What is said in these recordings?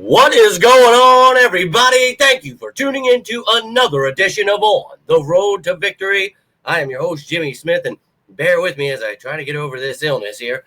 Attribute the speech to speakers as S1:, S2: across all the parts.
S1: What is going on, everybody? Thank you for tuning in to another edition of On the Road to Victory. I am your host, Jimmy Smith, and bear with me as I try to get over this illness here,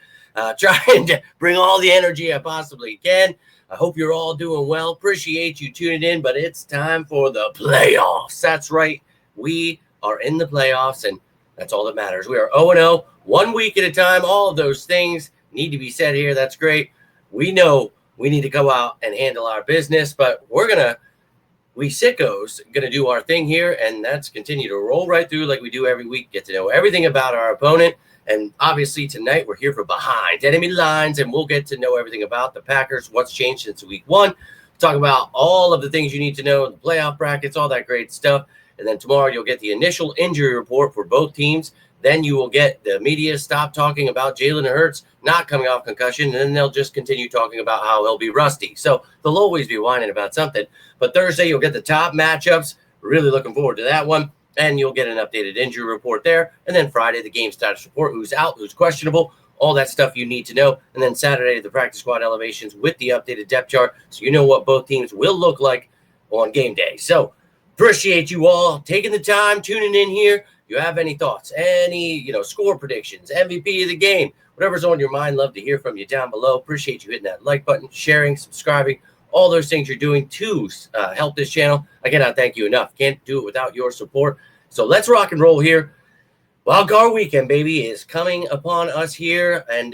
S1: trying to bring all the energy I possibly can. I hope you're all doing well. Appreciate you tuning in, but it's time for the playoffs. That's right. We are in the playoffs, and that's all that matters. We are 0-0, 1 week at a time. All of those things need to be said here. That's great. We know we need to go out and handle our business, but we sickos gonna do our thing here, and that's continue to roll right through like we do every week, get to know everything about our opponent. And obviously tonight we're here for Behind Enemy Lines, and we'll get to know everything about the Packers, what's changed since week one, talk about all of the things you need to know, the playoff brackets, all that great stuff. And then tomorrow you'll get the initial injury report for both teams. Then you will get the media stop talking about Jalen Hurts not coming off concussion, and then they'll just continue talking about how he'll be rusty. So they'll always be whining about something. But Thursday, you'll get the top matchups. Really looking forward to that one. And you'll get an updated injury report there. And then Friday, the game status report, who's out, who's questionable, all that stuff you need to know. And then Saturday, the practice squad elevations with the updated depth chart, so you know what both teams will look like on game day. So appreciate you all taking the time, tuning in here. You have any thoughts, any score predictions, MVP of the game, whatever's on your mind, love to hear from you down below. Appreciate you hitting that like button, sharing, subscribing, all those things you're doing to help this channel. I cannot thank you enough. Can't do it without your support. So let's rock and roll here. Wild Card Weekend, baby, is coming upon us here, and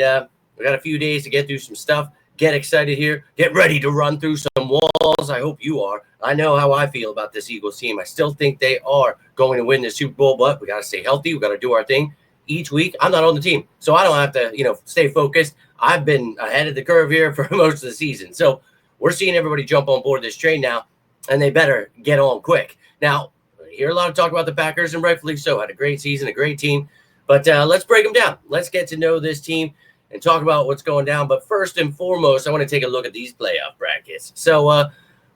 S1: we got a few days to get through some stuff. Get excited here. Get ready to run through some walls. I hope you are. I know how I feel about this Eagles team. I still think they are going to win the Super Bowl, but we got to stay healthy. We got to do our thing each week. I'm not on the team, so I don't have to, stay focused. I've been ahead of the curve here for most of the season. So we're seeing everybody jump on board this train now, and they better get on quick. Now, I hear a lot of talk about the Packers, and rightfully so. Had a great season, a great team. But let's break them down. Let's get to know this team and talk about what's going down. But first and foremost, I want to take a look at these playoff brackets. So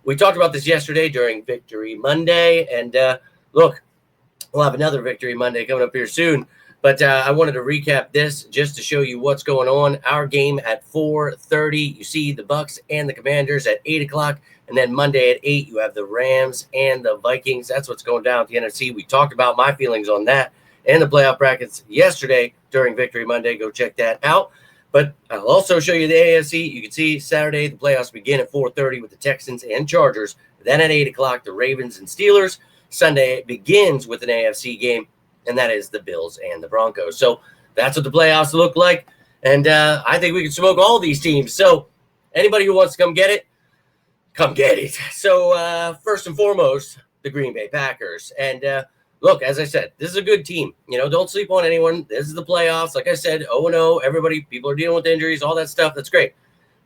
S1: we talked about this yesterday during Victory Monday. And look, we'll have another Victory Monday coming up here soon. But I wanted to recap this just to show you what's going on. Our game at 4:30. You see the Bucs and the Commanders at 8 o'clock. And then Monday at 8, you have the Rams and the Vikings. That's what's going down at the NFC. We talked about my feelings on that and the playoff brackets yesterday during Victory Monday. Go check that out. But I'll also show you the AFC. You can see Saturday, the playoffs begin at 4:30 with the Texans and Chargers. Then at 8 o'clock, the Ravens and Steelers. Sunday, it begins with an AFC game, and that is the Bills and the Broncos. So that's what the playoffs look like. And I think we can smoke all these teams. So anybody who wants to come get it, come get it. So first and foremost, the Green Bay Packers. And look, as I said, this is a good team. Don't sleep on anyone. This is the playoffs. Like I said, 0-0. People are dealing with injuries, all that stuff. That's great.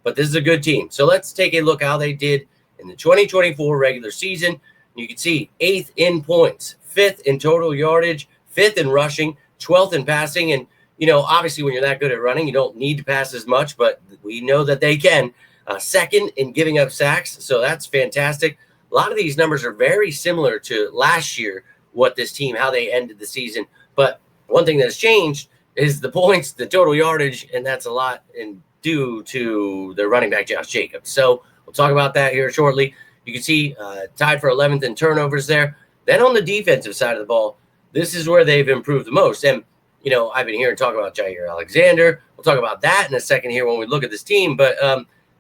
S1: But this is a good team. So let's take a look how they did in the 2024 regular season. You can see 8th in points, 5th in total yardage, 5th in rushing, 12th in passing. And, obviously when you're that good at running, you don't need to pass as much, but we know that they can. 2nd in giving up sacks. So that's fantastic. A lot of these numbers are very similar to last year, how they ended the season. But one thing that's changed is the points, the total yardage, and that's a lot due to the running back, Josh Jacobs. So we'll talk about that here shortly. You can see tied for 11th in turnovers there. Then on the defensive side of the ball, this is where they've improved the most. And, I've been hearing talk about Jair Alexander. We'll talk about that in a second here when we look at this team. But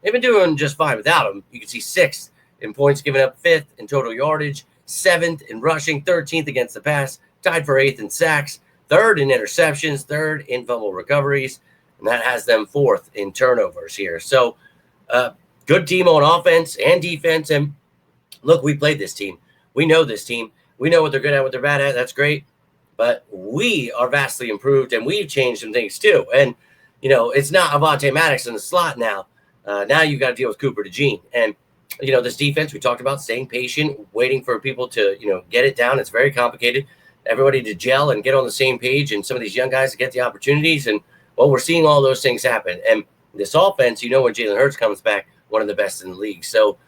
S1: they've been doing just fine without him. You can see 6th in points given up, 5th in total yardage, 7th in rushing, 13th against the pass, tied for 8th in sacks, 3rd in interceptions, 3rd in fumble recoveries, and that has them 4th in turnovers here. So good team on offense and defense. And look, we played this team. We know this team. We know what they're good at, what they're bad at. That's great. But we are vastly improved, and we've changed some things too. And, it's not Avonte Maddox in the slot now. Now you've got to deal with Cooper DeJean. And, this defense, we talked about staying patient, waiting for people to, get it down. It's very complicated. Everybody to gel and get on the same page, and some of these young guys to get the opportunities. And, well, we're seeing all those things happen. And this offense, when Jalen Hurts comes back, one of the best in the league. So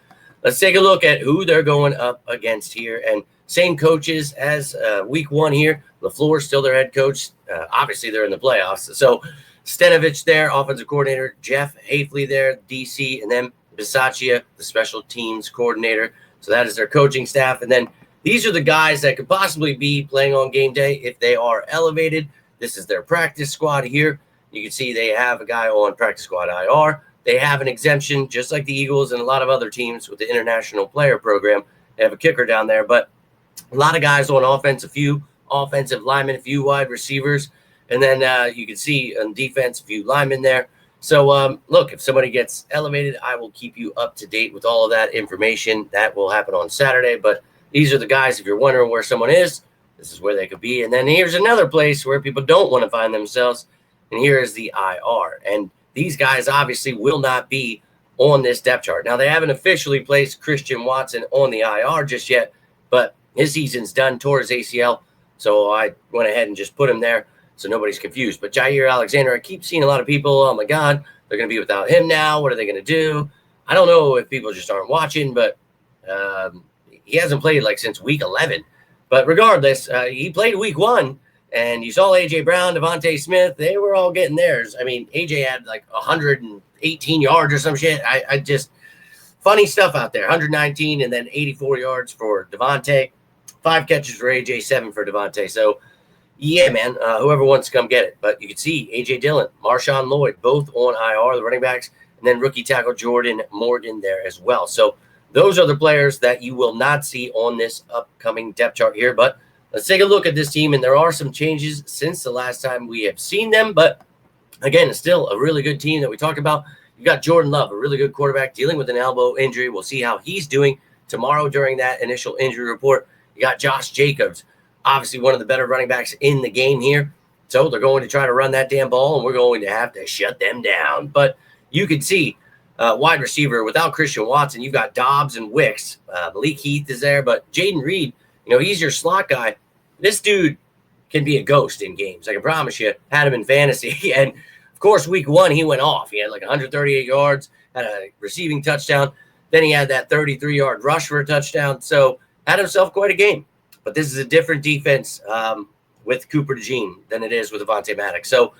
S1: let's take a look at who they're going up against here. And same coaches as week one here. LaFleur's still their head coach. Obviously, they're in the playoffs. So Stenovich there, offensive coordinator. Jeff Hafley there, DC. And then Bisaccia, the special teams coordinator. So that is their coaching staff. And then these are the guys that could possibly be playing on game day if they are elevated. This is their practice squad here. You can see they have a guy on practice squad IR. They have an exemption, just like the Eagles and a lot of other teams with the international player program. They have a kicker down there, but a lot of guys on offense, a few offensive linemen, a few wide receivers, and then you can see on defense, a few linemen there. So, look, if somebody gets elevated, I will keep you up to date with all of that information. That will happen on Saturday, but these are the guys. If you're wondering where someone is, this is where they could be. And then here's another place where people don't want to find themselves, and here is the IR. And these guys obviously will not be on this depth chart. Now, they haven't officially placed Christian Watson on the IR just yet, but his season's done, tore his ACL, so I went ahead and just put him there so nobody's confused. But Jair Alexander, I keep seeing a lot of people, oh, my God, they're going to be without him now. What are they going to do? I don't know if people just aren't watching, but he hasn't played like since week 11. But regardless, he played week 1, and you saw A.J. Brown, Devontae Smith. They were all getting theirs. I mean, A.J. had like 118 yards or some shit. I just – funny stuff out there. 119 and then 84 yards for Devontae. 5 catches for A.J., 7 for Devontae. So, yeah, man, whoever wants to come get it. But you can see A.J. Dillon, Marshawn Lloyd, both on IR, the running backs, and then rookie tackle Jordan Morgan there as well. So those are the players that you will not see on this upcoming depth chart here. But let's take a look at this team, and there are some changes since the last time we have seen them. But, again, it's still a really good team that we talked about. You got Jordan Love, a really good quarterback, dealing with an elbow injury. We'll see how he's doing tomorrow during that initial injury report. You got Josh Jacobs, obviously one of the better running backs in the game here. So they're going to try to run that damn ball, and we're going to have to shut them down. But you can see wide receiver, without Christian Watson, you've got Dobbs and Wicks. Malik Heath is there, but Jaden Reed, he's your slot guy. This dude can be a ghost in games. I can promise you, had him in fantasy. And, of course, week 1, he went off. He had like 138 yards, had a receiving touchdown. Then he had that 33-yard rush for a touchdown. So had himself quite a game. But this is a different defense with Cooper DeJean than it is with Avonte Maddox. So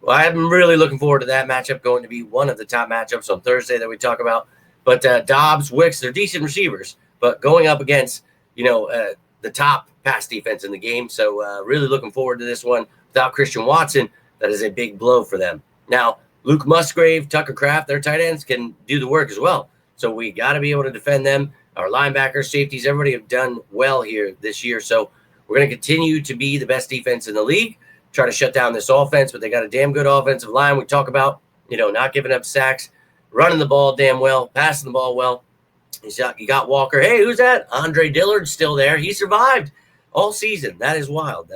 S1: I'm really looking forward to that matchup, going to be one of the top matchups on Thursday that we talk about. But Dobbs, Wicks, they're decent receivers, but going up against, the top pass defense in the game. So really looking forward to this one. Without Christian Watson, that is a big blow for them. Now, Luke Musgrave, Tucker Kraft, their tight ends can do the work as well. So we got to be able to defend them. Our linebackers, safeties, everybody have done well here this year. So we're going to continue to be the best defense in the league, try to shut down this offense, but they got a damn good offensive line. We talk about, not giving up sacks, running the ball damn well, passing the ball well. You got Walker. Hey, who's that? Andre Dillard's still there. He survived all season. That is wild.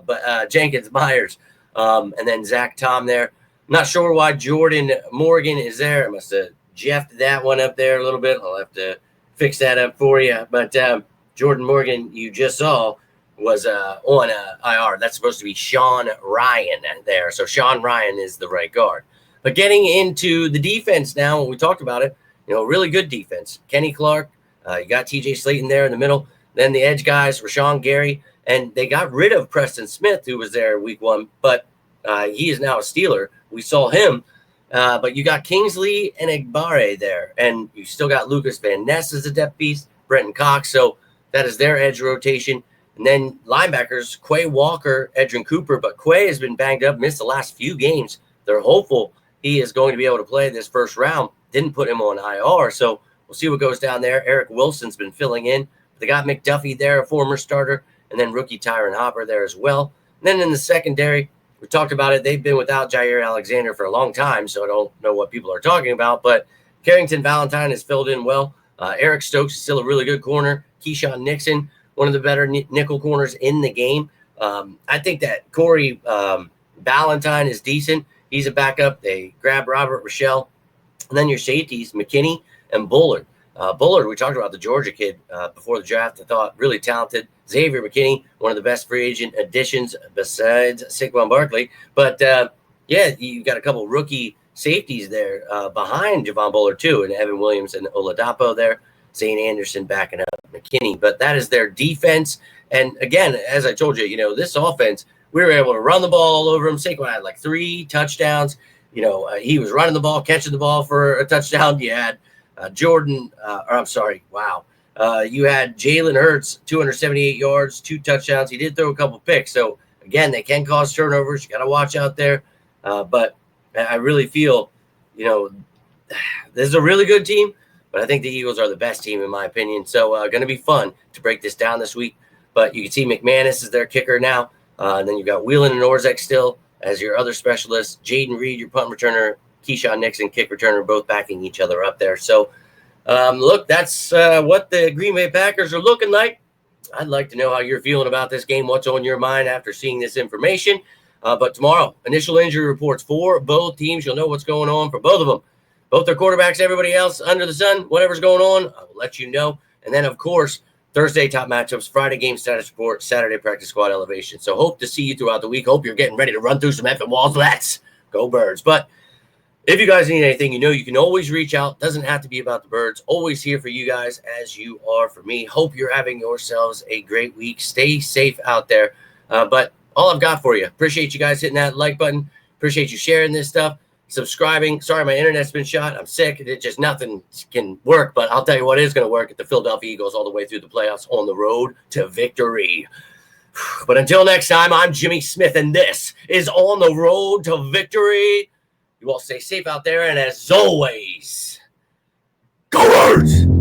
S1: But Jenkins, Myers, and then Zach Tom there. I'm not sure why Jordan Morgan is there. I must have jeffed that one up there a little bit. I'll have to fix that up for you. But Jordan Morgan, you just saw, was on IR. That's supposed to be Sean Ryan there. So Sean Ryan is the right guard. But getting into the defense now, when we talked about it, really good defense. Kenny Clark, you got TJ Slayton there in the middle. Then the edge guys, Rashawn Gary, and they got rid of Preston Smith, who was there week 1, but he is now a Steeler. We saw him. But you got Kingsley and Egbare there, and you still got Lucas Van Ness as a depth piece, Brenton Cox. So that is their edge rotation. And then linebackers, Quay Walker, Edrin Cooper. But Quay has been banged up, missed the last few games. They're hopeful he is going to be able to play this first round. Didn't put him on IR, so we'll see what goes down there. Eric Wilson's been filling in. They got McDuffie there, a former starter, and then rookie Tyron Hopper there as well. And then in the secondary, we talked about it. They've been without Jair Alexander for a long time, so I don't know what people are talking about. But Carrington Valentine has filled in well. Eric Stokes is still a really good corner. Keyshawn Nixon, one of the better nickel corners in the game. I think that Corey Valentine is decent. He's a backup. They grab Robert Rochelle. And then your safeties, McKinney and Bullard. Bullard, we talked about the Georgia kid before the draft. I thought really talented. Xavier McKinney, one of the best free agent additions besides Saquon Barkley. But, you got a couple rookie safeties there behind Javon Bullard, too, and Evan Williams and Oladapo there. Zane Anderson backing up McKinney. But that is their defense. And, again, as I told you, this offense, we were able to run the ball all over him. Saquon had like 3 touchdowns. He was running the ball, catching the ball for a touchdown. You had You had Jalen Hurts, 278 yards, 2 touchdowns. He did throw a couple picks. So, again, they can cause turnovers. You got to watch out there. But I really feel, this is a really good team, but I think the Eagles are the best team in my opinion. So, going to be fun to break this down this week. But you can see McManus is their kicker now. And then you've got Whelan and Orzek still as your other specialists. Jaden Reed, your punt returner. Keyshawn Nixon, kick returner, both backing each other up there. So, look, that's what the Green Bay Packers are looking like. I'd like to know how you're feeling about this game, what's on your mind after seeing this information. But tomorrow, initial injury reports for both teams. You'll know what's going on for both of them. Both their quarterbacks, everybody else under the sun, whatever's going on, I will let you know. And then, of course, Thursday top matchups, Friday game status report, Saturday practice squad elevation. So hope to see you throughout the week. Hope you're getting ready to run through some effing walls. Let's go Birds. But if you guys need anything, you can always reach out. Doesn't have to be about the Birds. Always here for you guys as you are for me. Hope you're having yourselves a great week. Stay safe out there. But all I've got for you. Appreciate you guys hitting that like button. Appreciate you sharing this stuff. Subscribing. Sorry, my internet's been shot. I'm sick. It just nothing can work. But I'll tell you what is going to work at the Philadelphia Eagles all the way through the playoffs on the road to victory. But until next time, I'm Jimmy Smith, and this is On the Road to Victory. You all stay safe out there, and as always, go Birds!